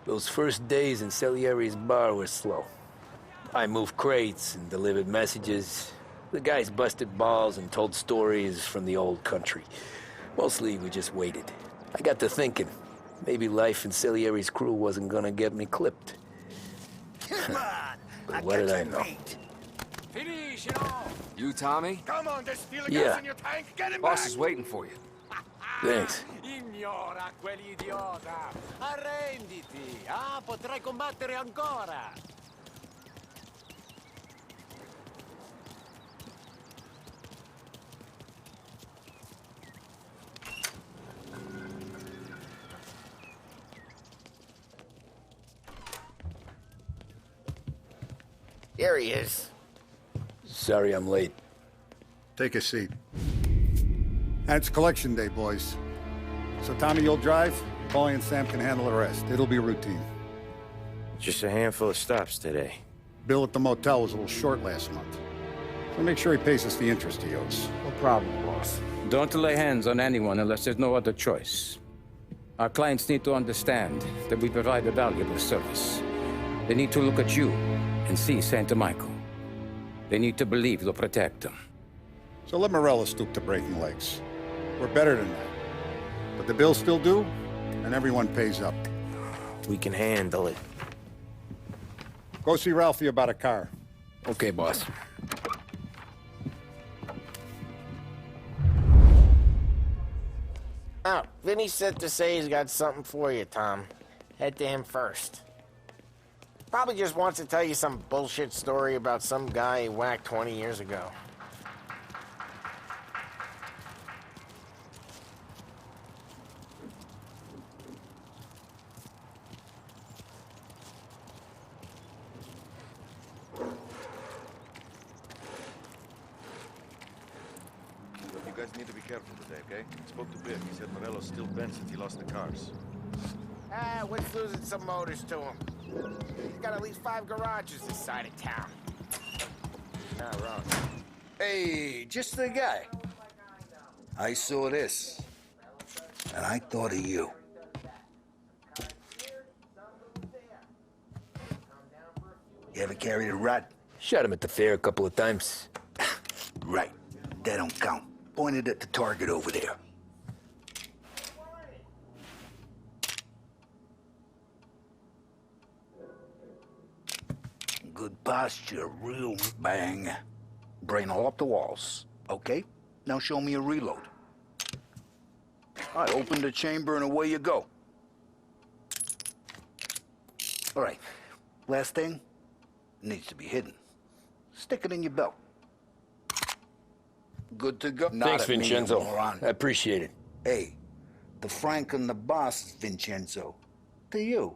Those first days in Salieri's bar were slow. I moved crates and delivered messages. The guys busted balls and told stories from the old country. Mostly, we just waited. I got to thinking, maybe life in Salieri's crew wasn't gonna get me clipped. But what did I know? Finish it all! You, Tommy? Come on, there's steel Yeah. gas in your tank. Get him Boss back. is waiting for you. Thanks. Ignora quell'idiota! Arrenditi! Ah, potrai combattere ancora! There he is. Sorry I'm late. Take a seat. And it's collection day, boys. So Tommy, you'll drive. Paulie and Sam can handle the rest. It'll be routine. Just a handful of stops today. Bill at the motel was a little short last month. So make sure he pays us the interest he owes. No problem, boss. Don't lay hands on anyone unless there's no other choice. Our clients need to understand that we provide a valuable service. They need to look at you and see Santa Michael. They need to believe you'll protect them. So let Morella stoop to breaking legs. We're better than that. But the bill's still due, and everyone pays up. We can handle it. Go see Ralphie about a car. Okay, boss. Oh, Vinny said to say he's got something for you, Tom. Head to him first. Probably just wants to tell you some bullshit story about some guy he whacked 20 years ago. You guys need to be careful today, okay? Spoke to Biff. He said Morello's still bent since he lost the cars. Ah, what's losing some motors to him? He's got at least 5 garages this side of town. Not wrong. Hey, just the guy. I saw this, and I thought of you. You ever carried a rat? Shot him at the fair a couple of times. Right. That don't count. Pointed at the target over there. Good posture, real bang. Brain all off the walls. Okay? Now show me a reload. All right, open the chamber and away you go. All right, last thing. Needs to be hidden. Stick it in your belt. Good to go. Thanks, Vincenzo. Moron. I appreciate it. Hey, the Frank and the boss, Vincenzo. To you,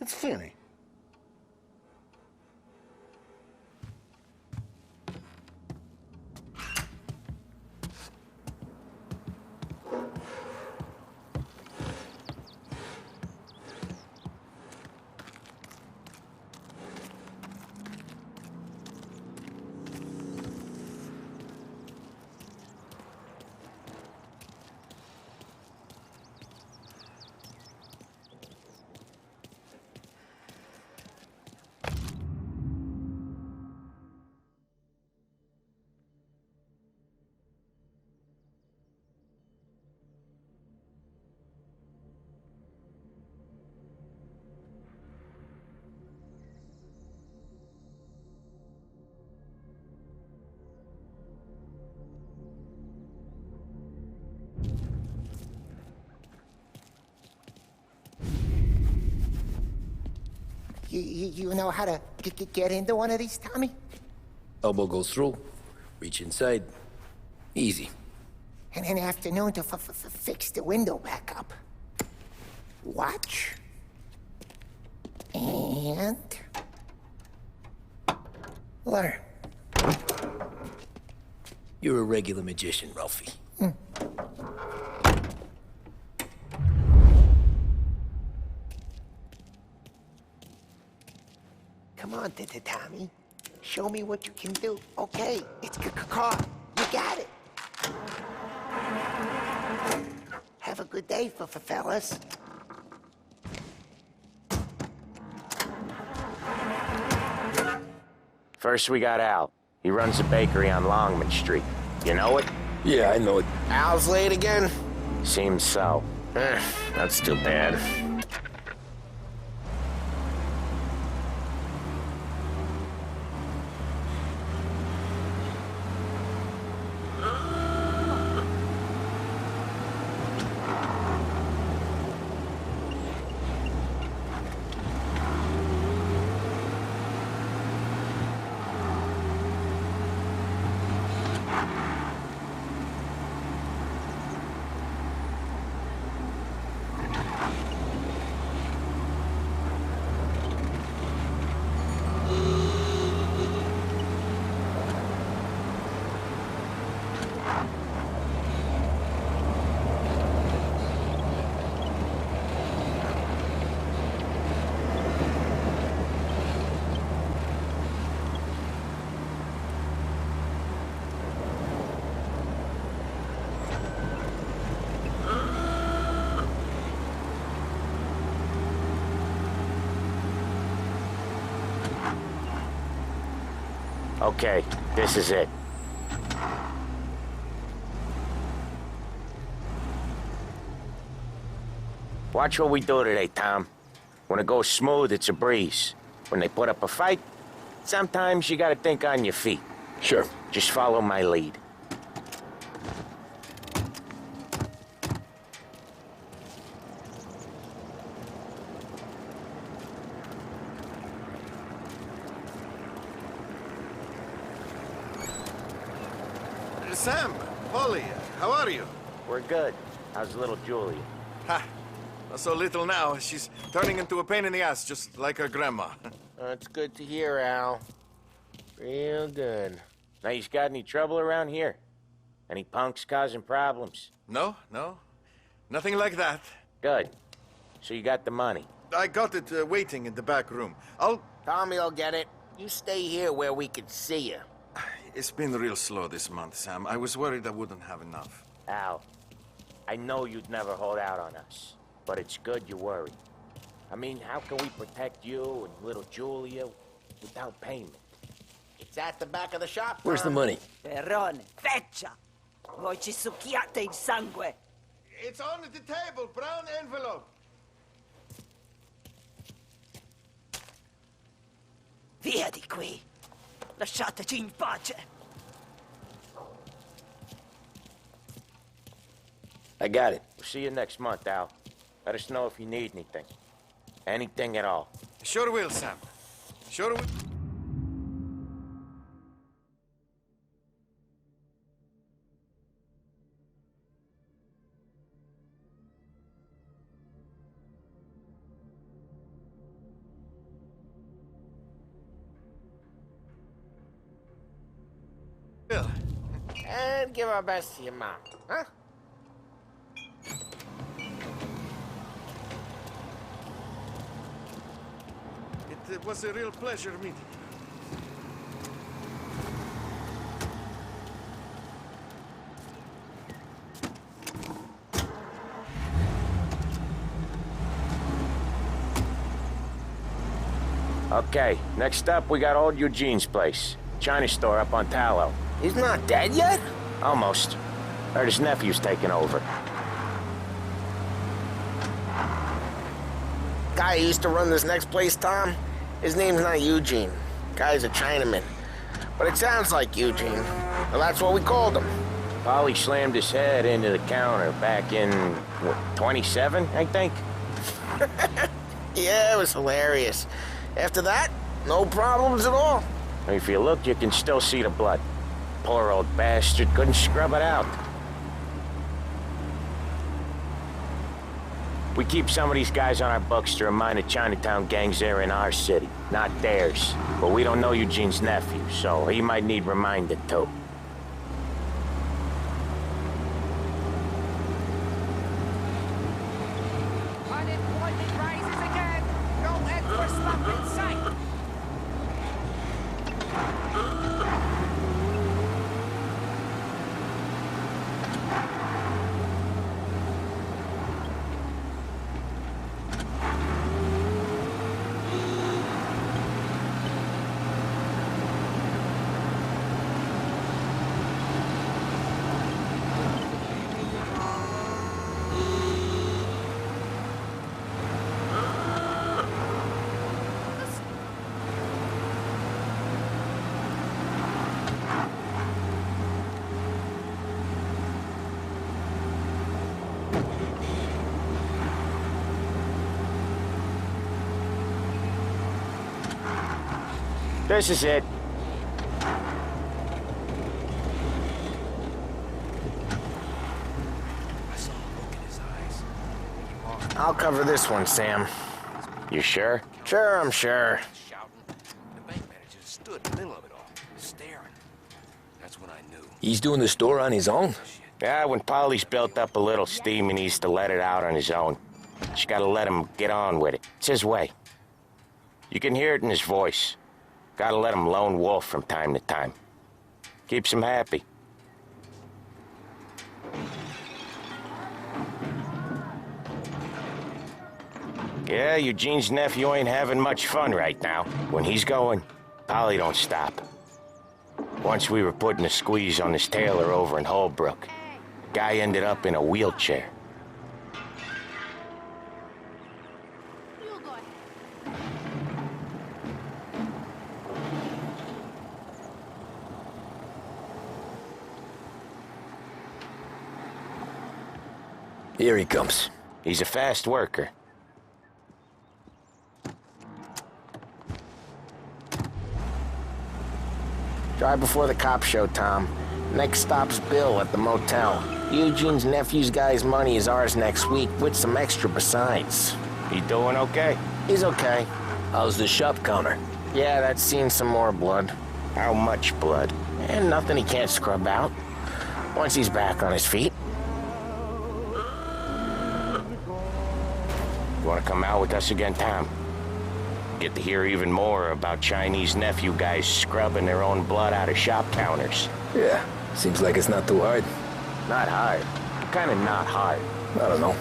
it's Finny. You know how to get into one of these, Tommy? Elbow goes through. Reach inside. Easy. And an afternoon to fix the window back up. Watch. And... learn. You're a regular magician, Ralphie. Come on, Tommy. Show me what you can do. Okay, it's car. You got it. Have a good day, fellas. First we got Al. He runs a bakery on Longman Street. You know it? Yeah, I know it. Al's late again? Seems so. That's too bad. Okay, this is it. Watch what we do today, Tom. When it goes smooth, it's a breeze. When they put up a fight, sometimes you gotta think on your feet. Sure. Just follow my lead. Sam, Polly, how are you? We're good. How's little Julia? Ha! Not so little now. She's turning into a pain in the ass, just like her grandma. It's good to hear, Al. Real good. Now, you got any trouble around here? Any punks causing problems? No. Nothing like that. Good. So you got the money? I got it waiting in the back room. Tommy'll get it. You stay here where we can see you. It's been real slow this month, Sam. I was worried I wouldn't have enough. Al, I know you'd never hold out on us, but it's good you worry. I mean, how can we protect you and little Julia without payment? It's at the back of the shop. Where's the money? Perrone, feccia! Voi ci succhiate il sangue! It's on the table, brown envelope. Via di qui! Lasciateci in pace! I got it. We'll see you next month, Al. Let us know if you need anything. Anything at all. Sure will, Sam. Sure will. And give our best to your mom, huh? It was a real pleasure meeting you. Okay, next up, we got old Eugene's place. China store up on Tallow. He's not dead yet? Almost. Heard his nephew's taking over. Guy who used to run this next place, Tom, his name's not Eugene. Guy's a Chinaman. But it sounds like Eugene. Well, that's what we called him. Polly slammed his head into the counter back in, what, 27, I think? Yeah, it was hilarious. After that, no problems at all. If you look, you can still see the blood. Poor old bastard couldn't scrub it out. We keep some of these guys on our books to remind the Chinatown gangs they're in our city, not theirs. But we don't know Eugene's nephew, so he might need reminded too. Unemployment rises again! No end for slump in sight! This is it. I'll cover this one, Sam. You sure? Sure, I'm sure. Shouting. The bank manager stood in the middle of it all, staring. That's when I knew. He's doing the store on his own? Yeah, when Polly's built up a little steam, he needs to let it out on his own. Just gotta let him get on with it. It's his way. You can hear it in his voice. Gotta let him lone wolf from time to time. Keeps him happy. Yeah, Eugene's nephew ain't having much fun right now. When he's going, Polly don't stop. Once we were putting a squeeze on this tailor over in Holbrook. Guy ended up in a wheelchair. Here he comes. He's a fast worker. Drive before the cops show, Tom. Next stop's Bill at the motel. Eugene's nephew's guy's money is ours next week, with some extra besides. He doing okay? He's okay. How's the shop counter? Yeah, that's seen some more blood. How much blood? And nothing he can't scrub out. Once he's back on his feet. You wanna come out with us again, Tom? Get to hear even more about Chinese nephew guys scrubbing their own blood out of shop counters. Yeah, seems like it's not too hard. Not hard. Kinda not hard. I don't know.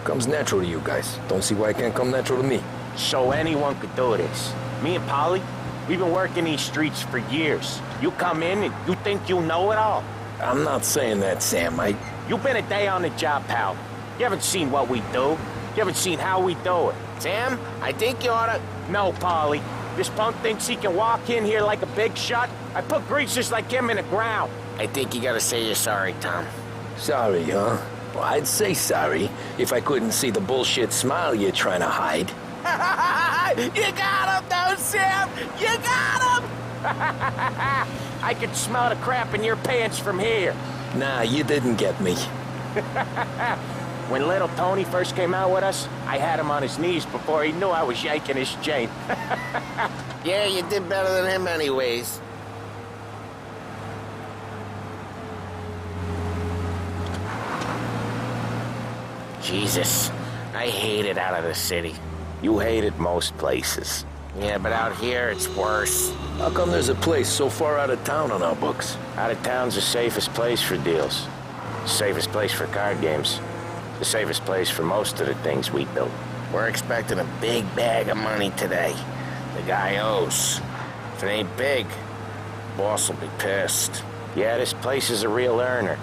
Comes natural to you guys. Don't see why it can't come natural to me. So anyone could do this. Me and Polly, we've been working these streets for years. You come in and you think you know it all. I'm not saying that, Sam. You've been a day on the job, pal. You haven't seen what we do. You haven't seen how we do it. Sam, I think you oughta... No, Polly. This punk thinks he can walk in here like a big shot. I put greasers like him in the ground. I think you gotta say you're sorry, Tom. Sorry, huh? Well, I'd say sorry if I couldn't see the bullshit smile you're trying to hide. You got him, though, Sam! You got him! I could smell the crap in your pants from here. Nah, you didn't get me. When little Tony first came out with us, I had him on his knees before he knew I was yanking his chain. Yeah, you did better than him anyways. Jesus, I hate it out of the city. You hate it most places. Yeah, but out here, it's worse. How come there's a place so far out of town on our books? Out of town's the safest place for deals. Safest place for card games. The safest place for most of the things we build. We're expecting a big bag of money today. The guy owes. If it ain't big, boss will be pissed. Yeah, this place is a real earner.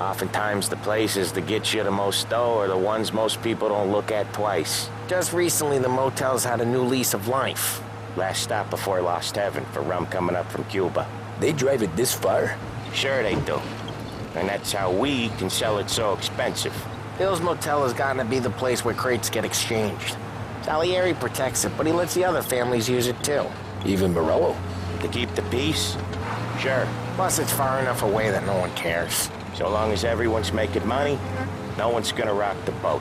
Oftentimes the places that get you the most dough are the ones most people don't look at twice. Just recently, the motel's had a new lease of life. Last stop before Lost Heaven for rum coming up from Cuba. They drive it this far? Sure they do. And that's how we can sell it so expensive. Bill's Motel has gotten to be the place where crates get exchanged. Salieri protects it, but he lets the other families use it too. Even Morello? To keep the peace? Sure. Plus, it's far enough away that no one cares. So long as everyone's making money, no one's gonna rock the boat.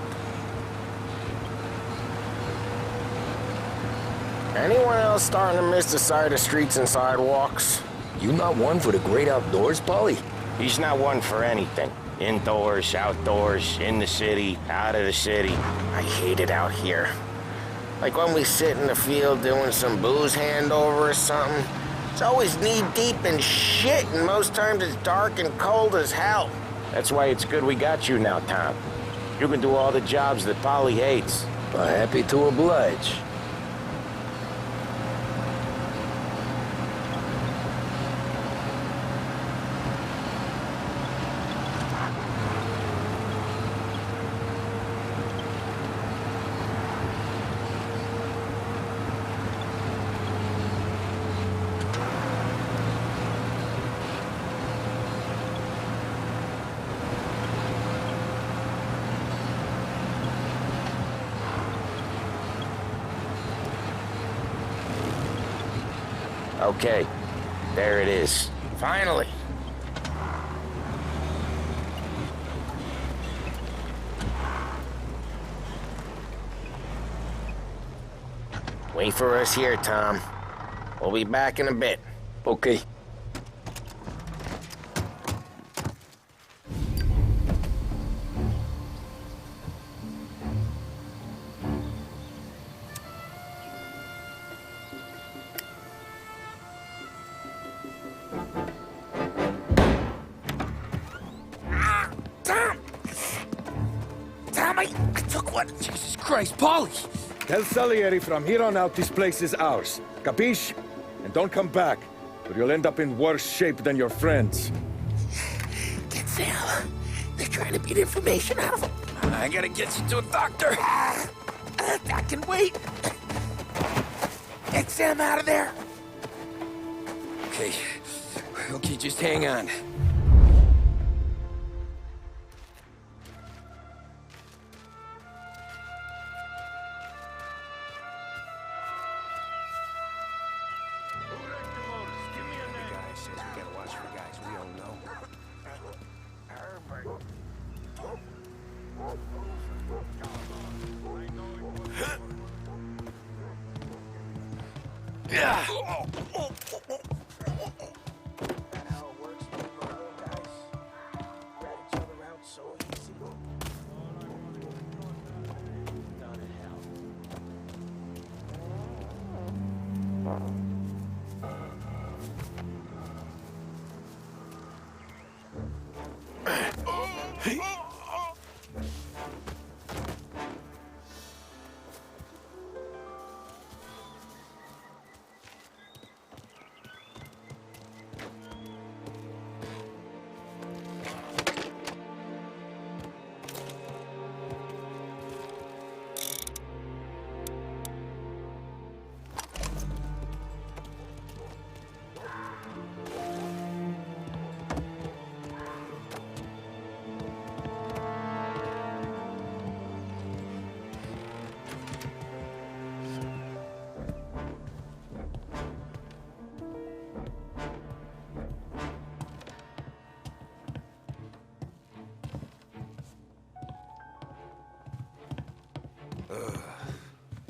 Anyone else starting to miss the side of streets and sidewalks? You not one for the great outdoors, Polly? He's not one for anything. Indoors, outdoors, in the city, out of the city. I hate it out here. Like when we sit in the field doing some booze handover or something. It's always knee-deep in shit, and most times it's dark and cold as hell. That's why it's good we got you now, Tom. You can do all the jobs that Polly hates. Happy to oblige. Okay, there it is. Finally. Wait for us here, Tom. We'll be back in a bit. Okay. Tom, I took one. Jesus Christ, Polly! Tell Salieri from here on out this place is ours. Capiche? And don't come back, or you'll end up in worse shape than your friends. Get Sam. They're trying to beat information out of him. I gotta get you to a doctor. I can wait. Get Sam out of there. Okay. Okay, just hang on.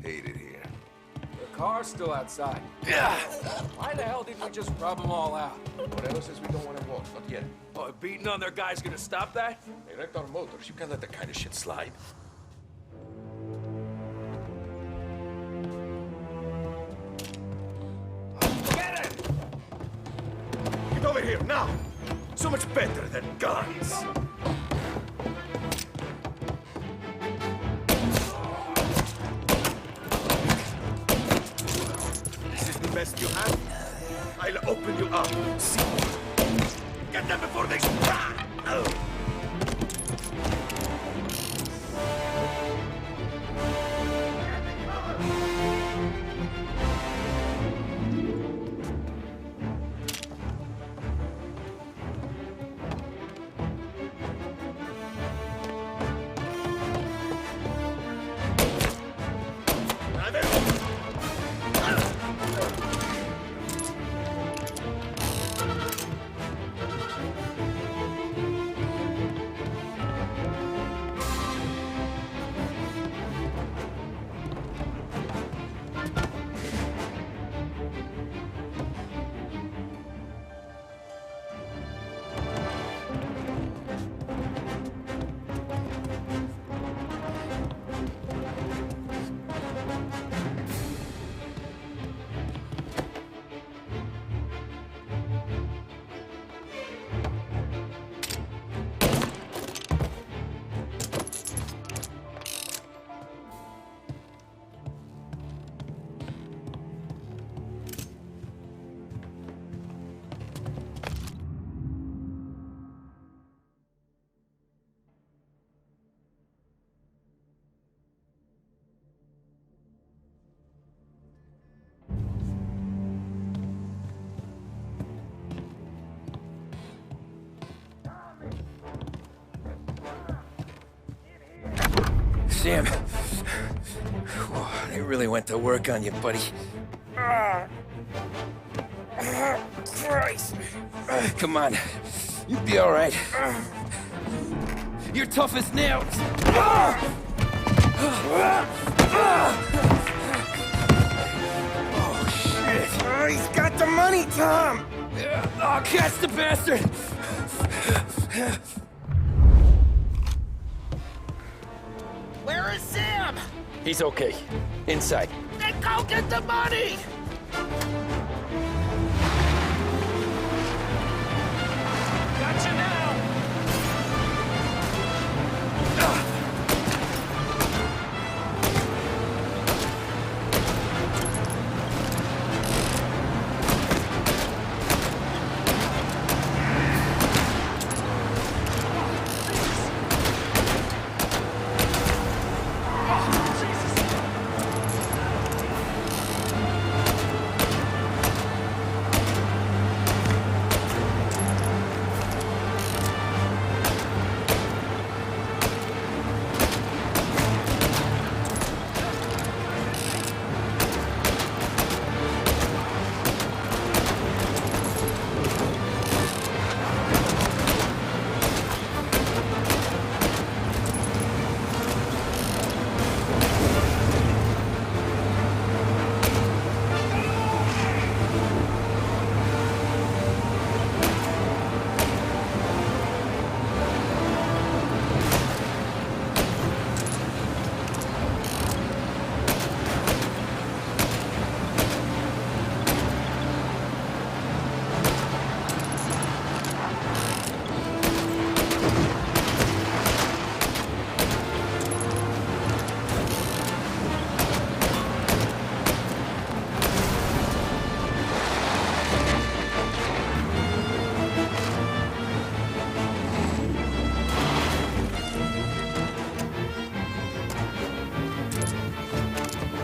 Hate it here. The car's still outside. Why the hell didn't we just rub them all out? Morello says we don't want to walk, not yet. Oh, beating on their guy's gonna stop that? They wrecked our motors. You can't let that kind of shit slide. Get it! Get over here, now! So much better than guns! This is the best you have? I'll open you up. See? Get them before they strike! Sam. Whoa, they really went to work on you, buddy. Christ. Come on. You'll be all right. You're tough as nails. Oh, shit. Oh, he's got the money, Tom! Oh, catch the bastard! Where is Sam? He's okay. Inside. Then go get the money! Gotcha now!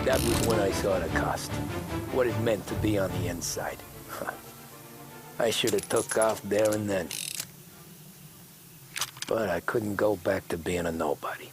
That was when I saw the cost. What it meant to be on the inside. I should have took off there and then. But I couldn't go back to being a nobody.